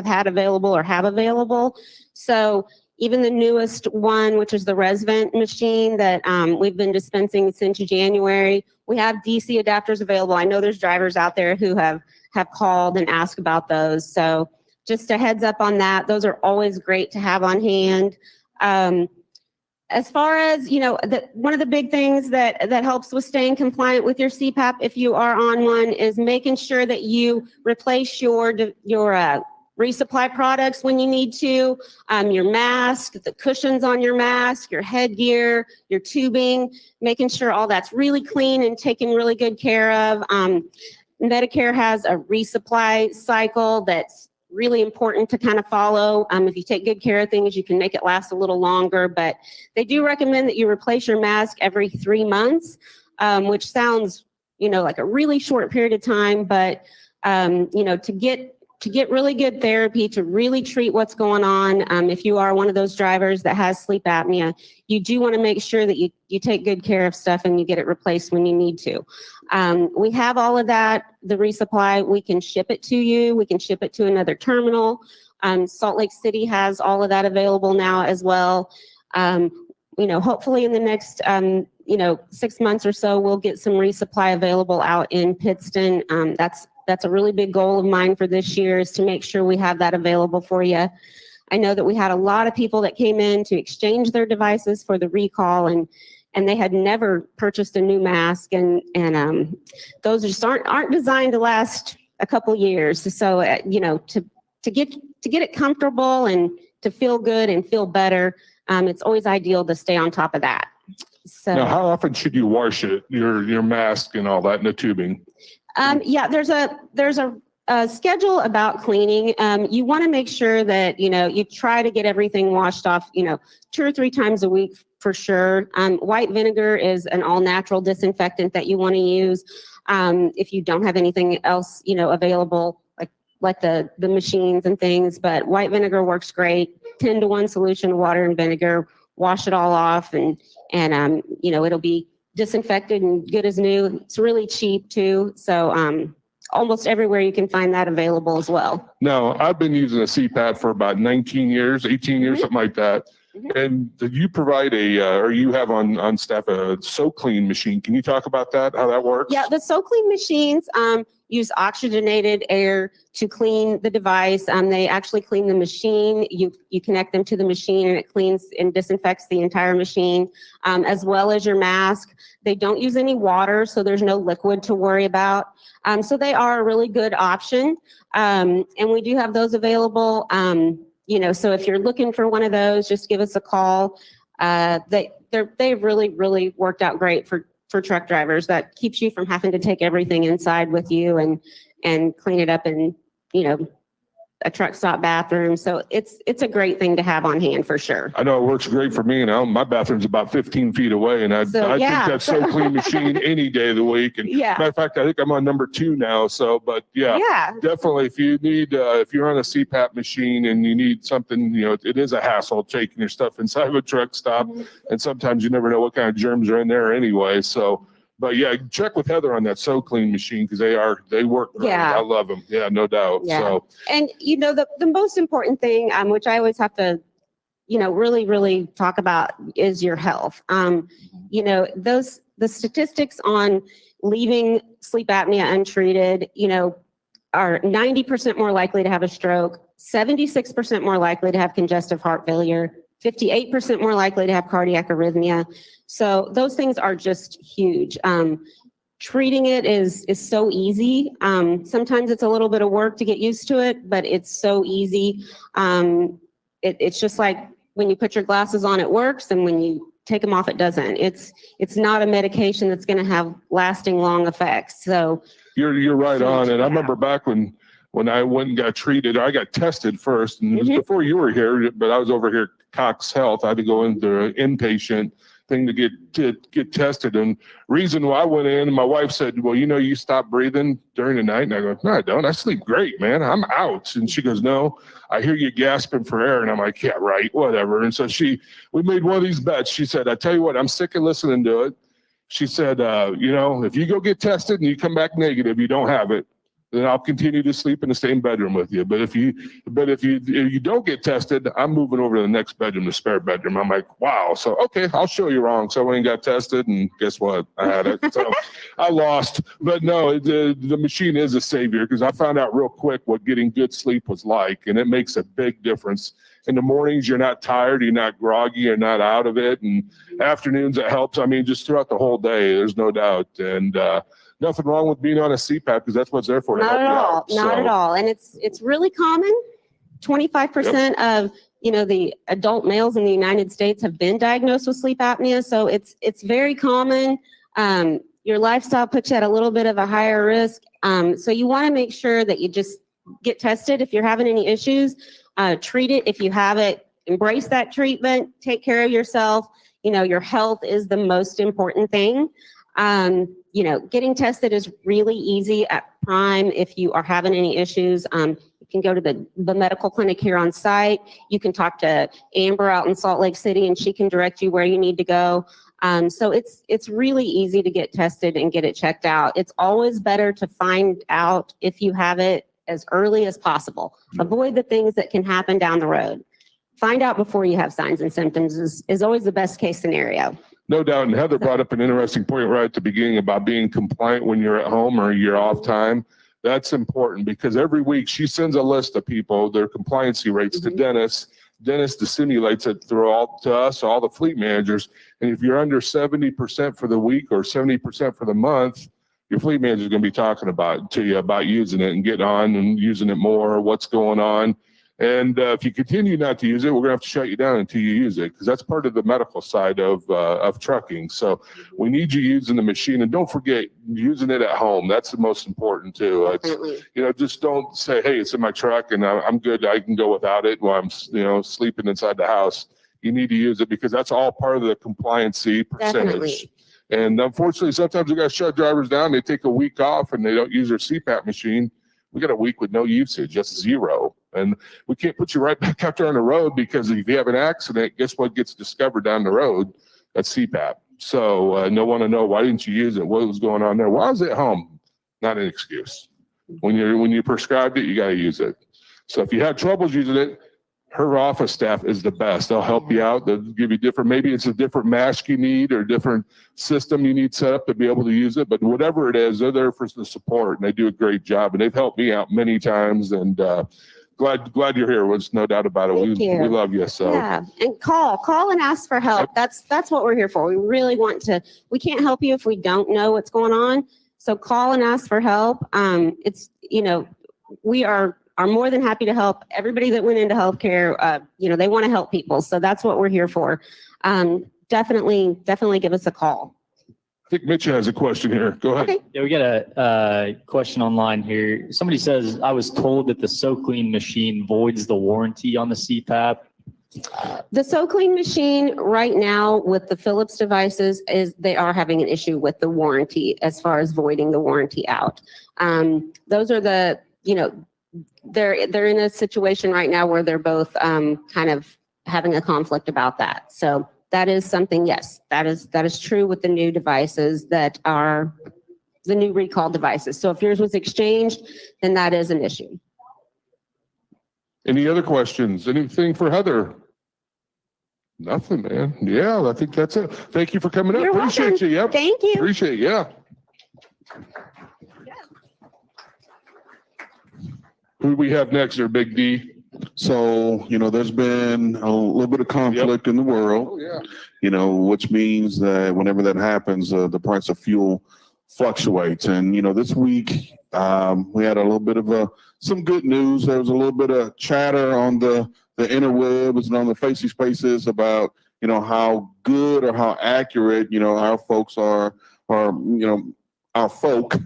Speaker 10: had available or have available. So even the newest one, which is the ResVent machine that we've been dispensing since January, we have DC adapters available. I know there's drivers out there who have called and asked about those. So just a heads up on that. Those are always great to have on hand. As far as, one of the big things that helps with staying compliant with your CPAP, if you are on one, is making sure that you replace your resupply products when you need to, your mask, the cushions on your mask, your headgear, your tubing, making sure all that's really clean and taken really good care of. Medicare has a resupply cycle that's really important to kind of follow. If you take good care of things, you can make it last a little longer, but they do recommend that you replace your mask every 3 months, which sounds, like a really short period of time, but, to get really good therapy, to really treat what's going on, if you are one of those drivers that has sleep apnea, you do want to make sure that you take good care of stuff and you get it replaced when you need to. We have all of that, the resupply. We can ship it to you. We can ship it to another terminal. Salt Lake City has all of that available now as well. hopefully in the next, 6 months or so, we'll get some resupply available out in Pittston. That's a really big goal of mine for this year, is to make sure we have that available for you. I know that we had a lot of people that came in to exchange their devices for the recall, and they had never purchased a new mask, and those just aren't designed to last a couple years. So, to get it comfortable and to feel good and feel better, it's always ideal to stay on top of that. So
Speaker 1: Now, how often should you wash it, your mask and all that, and the tubing?
Speaker 10: yeah, there's a schedule about cleaning. You want to make sure that, you try to get everything washed off, 2 or 3 times a week for sure. White vinegar is an all natural disinfectant that you want to use. If you don't have anything else, available, like the machines and things, but white vinegar works great. 10-to-1 solution of water and vinegar, wash it all off, and it'll be disinfected and good as new. It's really cheap too. So, almost everywhere you can find that available as well.
Speaker 1: Now, I've been using a CPAP for about 19 years, 18 years, something like that. And do you provide or you have on staff a SoClean machine? Can you talk about that, how that works?
Speaker 10: Yeah, the SoClean machines use oxygenated air to clean the device. They actually clean the machine. You connect them to the machine, and it cleans and disinfects the entire machine, as well as your mask. They don't use any water, so there's no liquid to worry about. So they are a really good option. And we do have those available. So if you're looking for one of those, just give us a call. They've really worked out great for truck drivers. That keeps you from having to take everything inside with you and clean it up in, a truck stop bathroom. So it's a great thing to have on hand for sure.
Speaker 1: I know it works great for me. My bathroom's about 15 feet away, and I think that's SoClean machine any day of the week. And matter of fact, I think I'm on number 2 now. So, but definitely if you need, if you're on a CPAP machine and you need something, it is a hassle taking your stuff inside of a truck stop. And sometimes you never know what kind of germs are in there anyway. So, but yeah, check with Heather on that SoClean machine, because they work great.
Speaker 10: Yeah.
Speaker 1: I love them. Yeah, no doubt.
Speaker 10: Yeah.
Speaker 1: So,
Speaker 10: and the most important thing, which I always have to, really talk about, is your health. The statistics on leaving sleep apnea untreated, are 90% more likely to have a stroke, 76% more likely to have congestive heart failure, 58% more likely to have cardiac arrhythmia. So those things are just huge. Treating it is so easy. Sometimes it's a little bit of work to get used to it, but it's so easy. It's just like when you put your glasses on, it works, and when you take them off, it doesn't. It's not a medication that's going to have lasting long effects. So
Speaker 1: you're right on. And I remember back when I went and got treated, I got tested first, and it was before you were here, but I was over here at Cox Health. I had to go into an inpatient thing to get tested. And reason why I went in, and my wife said, well, you stop breathing during the night. And I go, no, I don't. I sleep great, man. I'm out. And she goes, no, I hear you gasping for air. And I'm like, yeah, right, whatever. And so we made one of these bets. She said, I tell you what, I'm sick of listening to it. She said, if you go get tested and you come back negative, you don't have it, then I'll continue to sleep in the same bedroom with you. But if you don't get tested, I'm moving over to the next bedroom, the spare bedroom. I'm like, wow. So, okay, I'll show you wrong. So I went and got tested, and guess what? I had it. So I lost. But no, the machine is a savior, because I found out real quick what getting good sleep was like, and it makes a big difference. In the mornings, you're not tired, you're not groggy, you're not out of it. And afternoons, it helps. I mean, just throughout the whole day, there's no doubt. And nothing wrong with being on a CPAP, because that's what they're for.
Speaker 10: Not at all. Not at all. And it's really common. 25% of the adult males in the United States have been diagnosed with sleep apnea. So it's very common. Your lifestyle puts you at a little bit of a higher risk. So you want to make sure that you just get tested if you're having any issues. Treat it if you have it. Embrace that treatment. Take care of yourself. Your health is the most important thing. Getting tested is really easy at Prime if you are having any issues. You can go to the medical clinic here on site. You can talk to Amber out in Salt Lake City, and she can direct you where you need to go. So it's really easy to get tested and get it checked out. It's always better to find out if you have it as early as possible. Avoid the things that can happen down the road. find out before you have signs and symptoms is always the best case scenario.
Speaker 1: No doubt. And Heather brought up an interesting point right at the beginning about being compliant when you're at home or you're off time. That's important because every week she sends a list of people, their compliancy rates to Dennis. Dennis dissimulates it through to us, all the fleet managers. And if you're under 70% for the week or 70% for the month, your fleet manager is going to be talking to you about using it and getting on and using it more, what's going on. And if you continue not to use it, we're going to have to shut you down until you use it because that's part of the medical side of trucking. So we need you using the machine, and don't forget using it at home. That's the most important too. It's, just don't say, hey, it's in my truck and I'm good. I can go without it while I'm, sleeping inside the house. You need to use it because that's all part of the compliancy percentage.
Speaker 10: Definitely.
Speaker 1: And unfortunately, sometimes we got to shut drivers down. They take a week off and they don't use their CPAP machine. We got a week with no usage, just zero. And we can't put you right back out there on the road because if you have an accident, guess what gets discovered down the road? That's CPAP. So no one to know, why didn't you use it? What was going on there? Well, I was at home. Not an excuse. When you prescribed it, you got to use it. So if you have troubles using it, her office staff is the best. They'll help you out. They'll give you maybe it's a different mask you need or a different system you need set up to be able to use it. But whatever it is, they're there for the support and they do a great job. And they've helped me out many times. And glad you're here. There's no doubt about it. We love you. So
Speaker 10: yeah, and call and ask for help. That's what we're here for. We really we can't help you if we don't know what's going on. So call and ask for help. We are more than happy to help. Everybody that went into healthcare, they want to help people. So that's what we're here for. Definitely give us a call.
Speaker 1: I think Mitch has a question here. Go ahead.
Speaker 10: Okay.
Speaker 11: Yeah, we got a question online here. Somebody says, I was told that the SoClean machine voids the warranty on the CPAP.
Speaker 10: The SoClean machine right now with the Philips devices they are having an issue with the warranty as far as voiding the warranty out. Those are they're in a situation right now where they're both kind of having a conflict about that. So that is something, yes, that is true with the new devices that are the new recall devices. So if yours was exchanged, then that is an issue.
Speaker 1: Any other questions? Anything for Heather? Nothing, man. Yeah, I think that's it. Thank you for coming up.
Speaker 10: You're
Speaker 1: Appreciate
Speaker 10: welcome.
Speaker 1: you. Yep.
Speaker 10: Thank you.
Speaker 1: Appreciate it. Yeah. Who do we have next there, Big D?
Speaker 2: So, there's been a little bit of conflict in the world,
Speaker 1: Oh, yeah.
Speaker 2: Which means that whenever that happens, the price of fuel fluctuates. And, this week, we had a little bit of some good news. There was a little bit of chatter on the interwebs and on the Facey Spaces about, how good or how accurate, our folks are, our folk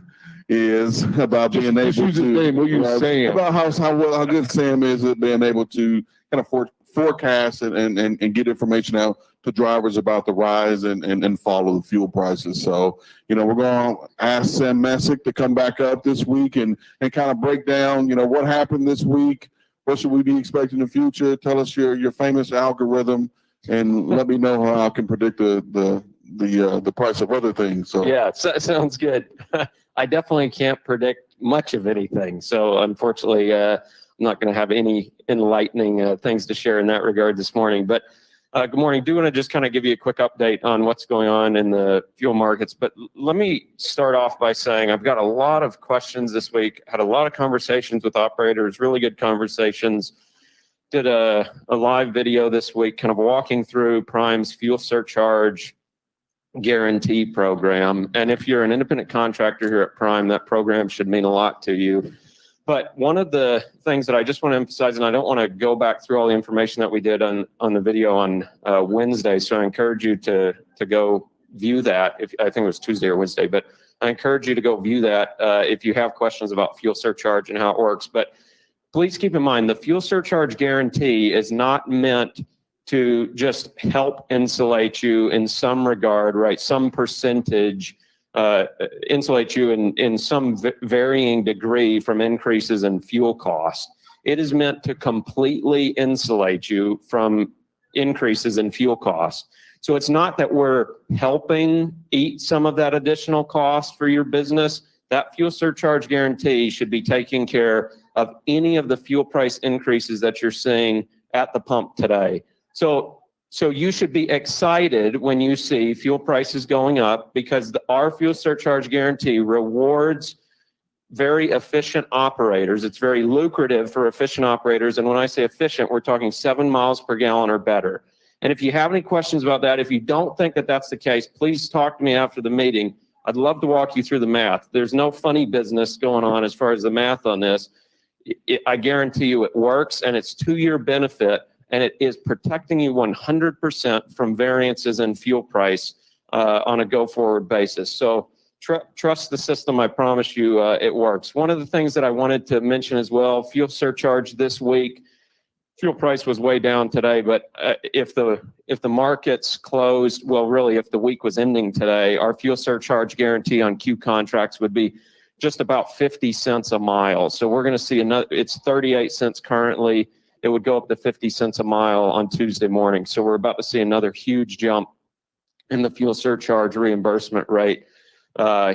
Speaker 2: is about being able
Speaker 1: use his
Speaker 2: to
Speaker 1: name. What you saying?
Speaker 2: about how good Sam is at being able to kind of forecast and get information out to drivers about the rise and fall of the fuel prices. So, we're going to ask Sam Messick to come back up this week and kind of break down, what happened this week. What should we be expecting in the future? Tell us your famous algorithm and let me know how I can predict the price of other things. So
Speaker 12: yeah, sounds good. I definitely can't predict much of anything. So unfortunately, I'm not going to have any enlightening things to share in that regard this morning. But good morning. Do want to just kind of give you a quick update on what's going on in the fuel markets. But let me start off by saying I've got a lot of questions this week, had a lot of conversations with operators, really good conversations. Did a live video this week kind of walking through Prime's fuel surcharge guarantee program. And if you're an independent contractor here at Prime, that program should mean a lot to you. But one of the things that I just want to emphasize, and I don't want to go back through all the information that we did on the video on Wednesday, so I encourage you to go view that. I think it was Tuesday or Wednesday, but I encourage you to go view that if you have questions about fuel surcharge and how it works. But please keep in mind, the fuel surcharge guarantee is not meant to just help insulate you in some regard, right? Some percentage insulate you in some varying degree from increases in fuel costs. It is meant to completely insulate you from increases in fuel costs. So it's not that we're helping eat some of that additional cost for your business. That fuel surcharge guarantee should be taking care of any of the fuel price increases that you're seeing at the pump today. So you should be excited when you see fuel prices going up, because our fuel surcharge guarantee rewards very efficient operators. It's very lucrative for efficient operators. And when I say efficient, we're talking 7 miles per gallon or better. And if you have any questions about that, if you don't think that that's the case, please talk to me after the meeting. I'd love to walk you through the math. There's no funny business going on as far as the math on this. I guarantee you it works, and it's 2-year benefit, and it is protecting you 100% from variances in fuel price on a go-forward basis. So trust the system. I promise you it works. One of the things that I wanted to mention as well, fuel surcharge this week, fuel price was way down today, but if the markets closed, well, really, if the week was ending today, our fuel surcharge guarantee on Q contracts would be just about 50 cents a mile. So we're going to see another, it's 38 cents currently. It would go up to 50 cents a mile on Tuesday morning. So we're about to see another huge jump in the fuel surcharge reimbursement rate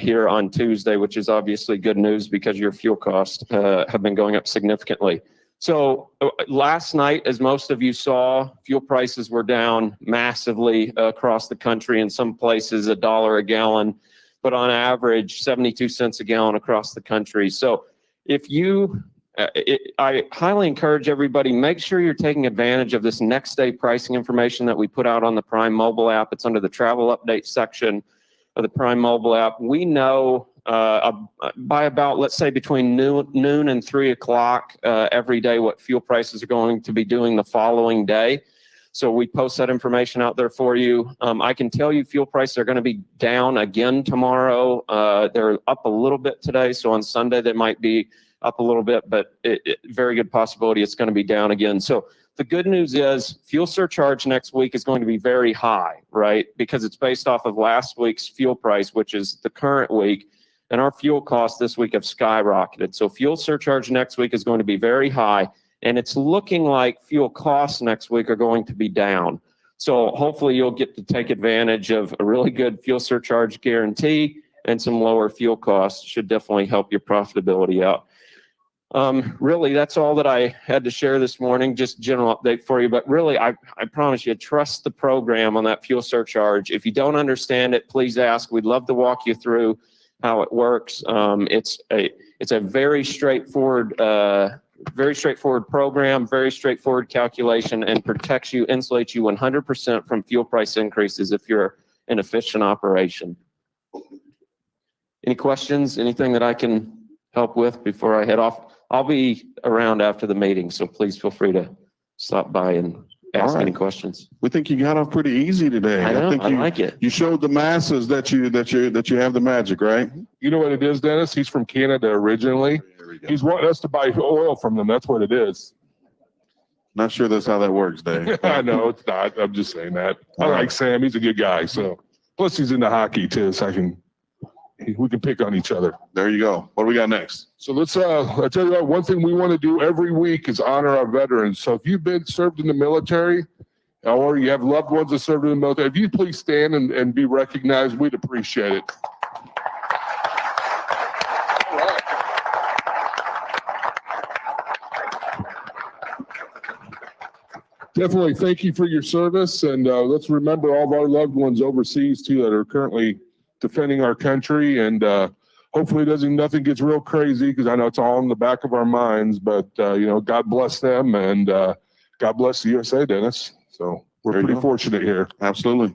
Speaker 12: here on Tuesday, which is obviously good news because your fuel costs have been going up significantly. So last night, as most of you saw, fuel prices were down massively across the country. In some places, $1 a gallon, but on average, 72 cents a gallon across the country. So if you, I highly encourage everybody, make sure you're taking advantage of this next day pricing information that we put out on the Prime mobile app. It's under the travel update section of the Prime mobile app. We know by about, let's say, between noon and 3 o'clock every day what fuel prices are going to be doing the following day. So we post that information out there for you. I can tell you fuel prices are going to be down again tomorrow. They're up a little bit today. So on Sunday, they might be up a little bit, but very good possibility it's going to be down again. So the good news is fuel surcharge next week is going to be very high, right? Because it's based off of last week's fuel price, which is the current week. And our fuel costs this week have skyrocketed. So fuel surcharge next week is going to be very high. And it's looking like fuel costs next week are going to be down. So hopefully you'll get to take advantage of a really good fuel surcharge guarantee, and some lower fuel costs should definitely help your profitability out. Really, that's all that I had to share this morning, just general update for you. But really, I promise you, trust the program on that fuel surcharge. If you don't understand it, please ask. We'd love to walk you through how it works. It's a very straightforward program, very straightforward calculation, and protects you, insulates you 100% from fuel price increases if you're an efficient operation. Any questions? Anything that I can help with before I head off? I'll be around after the meeting, so please feel free to stop by and ask any questions.
Speaker 2: We think you got off pretty easy today.
Speaker 12: I know,
Speaker 2: think
Speaker 12: I like it.
Speaker 2: You showed the masses that you have the magic, right?
Speaker 1: You know what it is, Dennis? He's from Canada originally. He's wanting us to buy oil from them. That's what it is.
Speaker 2: Not sure that's how that works, Dave.
Speaker 1: I know it's not. I'm just saying that. I like Sam. He's a good guy. So plus he's into hockey too. So we can pick on each other.
Speaker 2: There you go. What do we got next?
Speaker 1: So let's I tell you what, one thing we want to do every week is honor our veterans. So if you've been served in the military or you have loved ones that served in the military, if you please stand and be recognized, we'd appreciate it. Definitely thank you for your service, and let's remember all of our loved ones overseas too that are currently defending our country, and hopefully nothing gets real crazy, because I know it's all in the back of our minds, but God bless them, and God bless the USA, Dennis. So we're pretty fortunate here.
Speaker 2: Absolutely.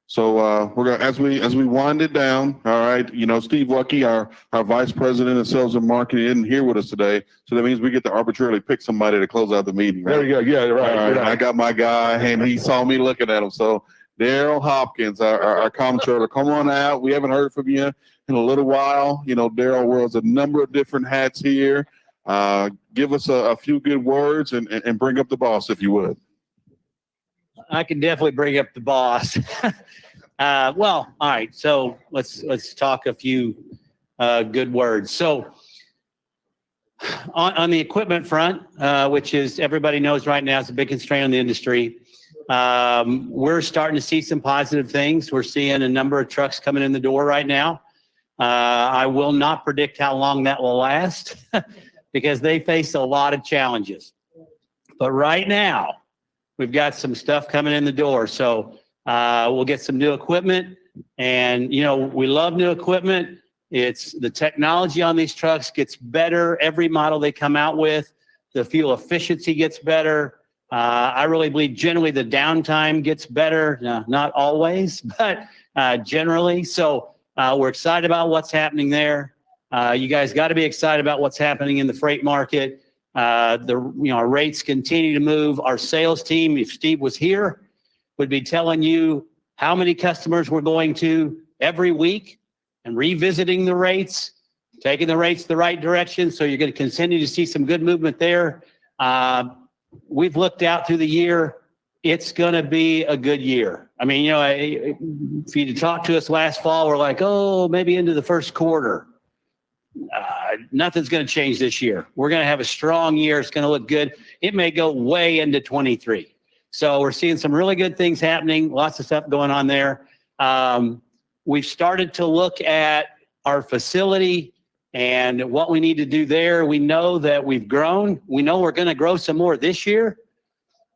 Speaker 2: So we're gonna, as we wind it down, all right, Steve Lucky, our vice president of sales and marketing, isn't here with us today. So that means we get to arbitrarily pick somebody to close out the meeting. Right?
Speaker 1: There you go. Yeah, right.
Speaker 2: All right. I got my guy, and he saw me looking at him. So Darrel Hopkins, our comptroller, come on out. We haven't heard from you in a little while. Darrel wears a number of different hats here. Give us a few good words and bring up the boss, if you would.
Speaker 13: I can definitely bring up the boss. Well, all right. So let's talk a few good words. So on the equipment front, which is everybody knows right now is a big constraint on the industry. We're starting to see some positive things. We're seeing a number of trucks coming in the door right now. I will not predict how long that will last because they face a lot of challenges. But right now, we've got some stuff coming in the door. So we'll get some new equipment. And, you know, we love new equipment. It's the technology on these trucks gets better every model they come out with. The fuel efficiency gets better. I really believe generally the downtime gets better. Not always, but generally. So we're excited about what's happening there. You guys got to be excited about what's happening in the freight market. Our rates continue to move. Our sales team, if Steve was here, would be telling you how many customers we're going to every week and revisiting the rates, taking the rates the right direction. So you're going to continue to see some good movement there. We've looked out through the year. It's going to be a good year. I mean, you know, if you talked to us last fall, we're like, oh, maybe into the first quarter. Nothing's going to change this year. We're going to have a strong year. It's going to look good. It may go way into 23. So we're seeing some really good things happening. Lots of stuff going on there. We've started to look at our facility and what we need to do there. We know that we've grown. We know we're going to grow some more this year.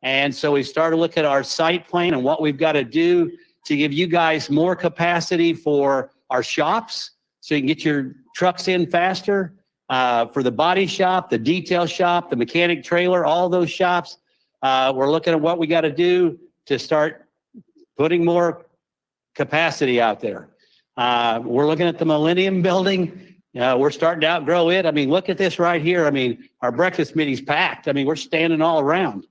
Speaker 13: And so we started to look at our site plan and what we've got to do to give you guys more capacity for our shops so you can get your trucks in faster, for the body shop, the detail shop, the mechanic trailer, all those shops. We're looking at what we got to do to start putting more capacity out there. We're looking at the Millennium Building. We're starting to outgrow it. I mean, look at this right here. I mean, our breakfast meeting's packed. I mean, we're standing all around.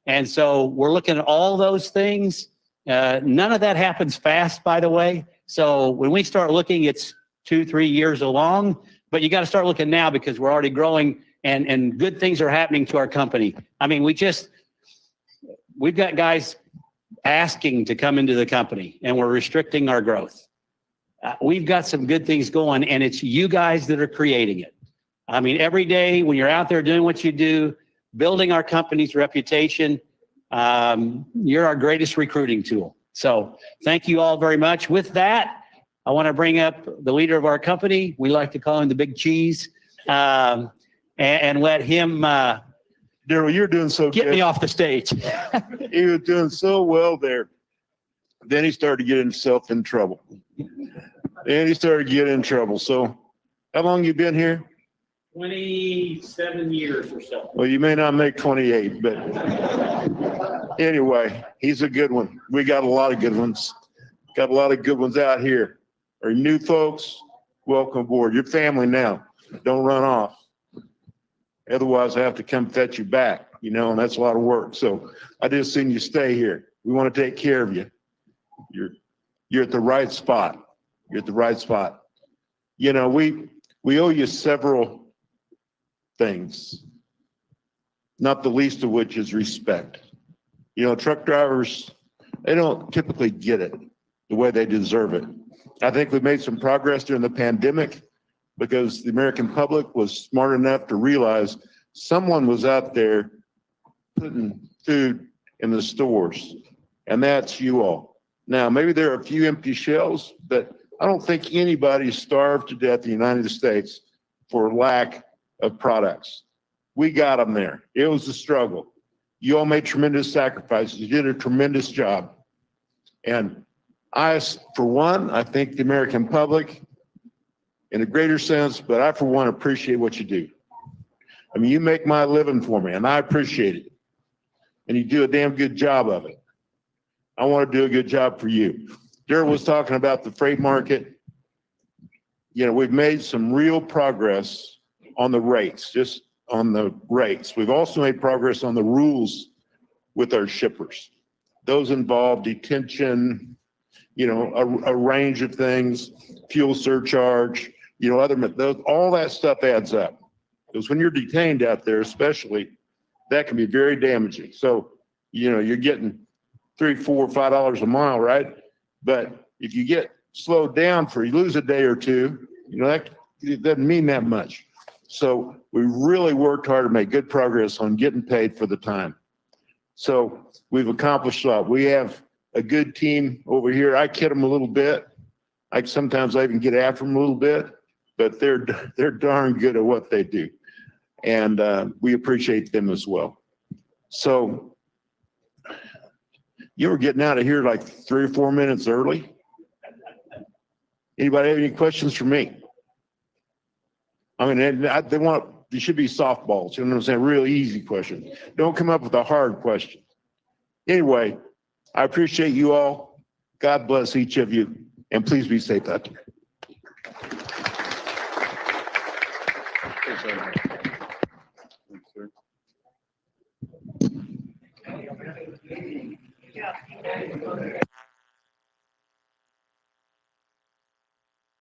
Speaker 13: And so we're looking at all those things. None of that happens fast, by the way. So when we start looking, it's 2-3 years along, but you got to start looking now because we're already growing and good things are happening to our company. I mean, we've got guys asking to come into the company and we're restricting our growth. We've got some good things going and it's you guys that are creating it. I mean, every day when you're out there doing what you do, building our company's reputation, you're our greatest recruiting tool. So thank you all very much. With that, I want to bring up the leader of our company. We like to call him the Big Cheese, and let him
Speaker 14: Darrel, you're doing so
Speaker 13: get
Speaker 14: good.
Speaker 13: me off the stage.
Speaker 14: He was doing so well there. Then he started getting himself in trouble. So how long you been here?
Speaker 13: 27 years or so.
Speaker 14: Well, you may not make 28, but anyway, he's a good one. We got a lot of good ones. Got a lot of good ones out here. Our new folks, welcome aboard. You're family now. Don't run off. Otherwise, I have to come fetch you back, you know, and that's a lot of work. So I just seen you stay here. We want to take care of you. You're at the right spot. You're at the right spot. You know, we owe you several things, not the least of which is respect. You know, truck drivers, they don't typically get it the way they deserve it. I think we made some progress during the pandemic because the American public was smart enough to realize someone was out there putting food in the stores, and that's you all. Now, maybe there are a few empty shelves, but I don't think anybody's starved to death in the United States for lack of products. We got them there. It was a struggle. You all made tremendous sacrifices. You did a tremendous job. And for one, I think the American public in a greater sense, but I, for one, appreciate what you do. I mean, you make my living for me, and I appreciate it. And you do a damn good job of it. I want to do a good job for you. Darrel was talking about the freight market. You know, we've made some real progress on the rates, just on the rates. We've also made progress on the rules with our shippers. Those involve detention, you know, a range of things, fuel surcharge, you know, all that stuff adds up. Because when you're detained out there, especially, that can be very damaging. So, you know, you're getting $3, $4, $5 a mile, right? But if you get slowed down you lose a day or two, you know, it doesn't mean that much. So we really worked hard to make good progress on getting paid for the time. So we've accomplished a lot. We have a good team over here. I kid them a little bit. Sometimes I even get after them a little bit, but they're darn good at what they do. And we appreciate them as well. So you were getting out of here like 3 or 4 minutes early. Anybody have any questions for me? I mean, they should be softballs. You know what I'm saying? Real easy question. Don't come up with a hard question. Anyway, I appreciate you all. God bless each of you, and please be safe out there.
Speaker 2: Thanks, sir.